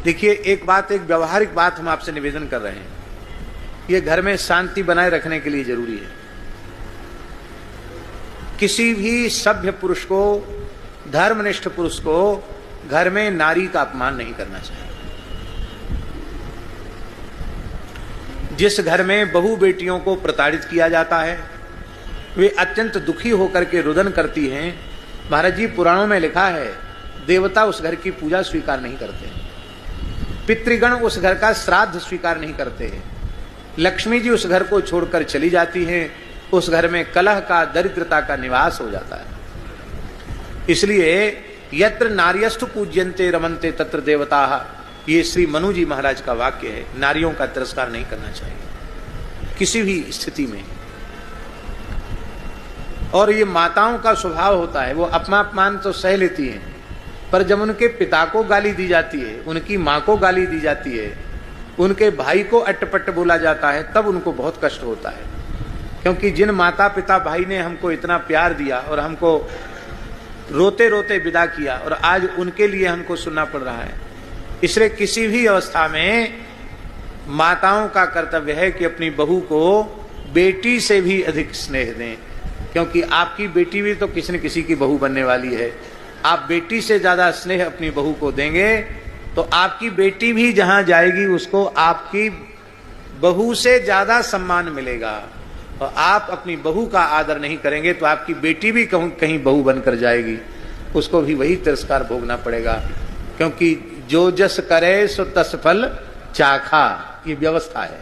देखिए, एक व्यवहारिक बात हम आपसे निवेदन कर रहे हैं। ये घर में शांति बनाए रखने के लिए जरूरी है। किसी भी सभ्य पुरुष को, धर्मनिष्ठ पुरुष को घर में नारी का अपमान नहीं करना चाहिए। जिस घर में बहू बेटियों को प्रताड़ित किया जाता है, वे अत्यंत दुखी होकर के रुदन करती हैं। महाराज जी, पुराणों में लिखा है, देवता उस घर की पूजा स्वीकार नहीं करते, पितृगण उस घर का श्राद्ध स्वीकार नहीं करते, लक्ष्मी जी उस घर को छोड़कर चली जाती हैं, उस घर में कलह का, दरिद्रता का निवास हो जाता है। इसलिए यत्र नार्यस्तु पूज्यन्ते रमन्ते तत्र देवताः, ये श्री मनु जी महाराज का वाक्य है। नारियों का तिरस्कार नहीं करना चाहिए किसी भी स्थिति में। और ये माताओं का स्वभाव होता है, वो अपमान तो सह लेती हैं, पर जब उनके पिता को गाली दी जाती है, उनकी माँ को गाली दी जाती है, उनके भाई को अट्टपट्ट बोला जाता है, तब उनको बहुत कष्ट होता है। क्योंकि जिन माता पिता भाई ने हमको इतना प्यार दिया और हमको रोते रोते विदा किया, और आज उनके लिए हमको सुनना पड़ रहा है। इसलिए किसी भी अवस्था में माताओं का कर्तव्य है कि अपनी बहू को बेटी से भी अधिक स्नेह दें, क्योंकि आपकी बेटी भी तो किसी न किसी की बहू बनने वाली है। आप बेटी से ज्यादा स्नेह अपनी बहू को देंगे तो आपकी बेटी भी जहां जाएगी उसको आपकी बहू से ज्यादा सम्मान मिलेगा। और आप अपनी बहू का आदर नहीं करेंगे तो आपकी बेटी भी कहीं बहू बनकर जाएगी, उसको भी वही तिरस्कार भोगना पड़ेगा। क्योंकि जो जस करे सो तस फल चाखा, ये व्यवस्था है।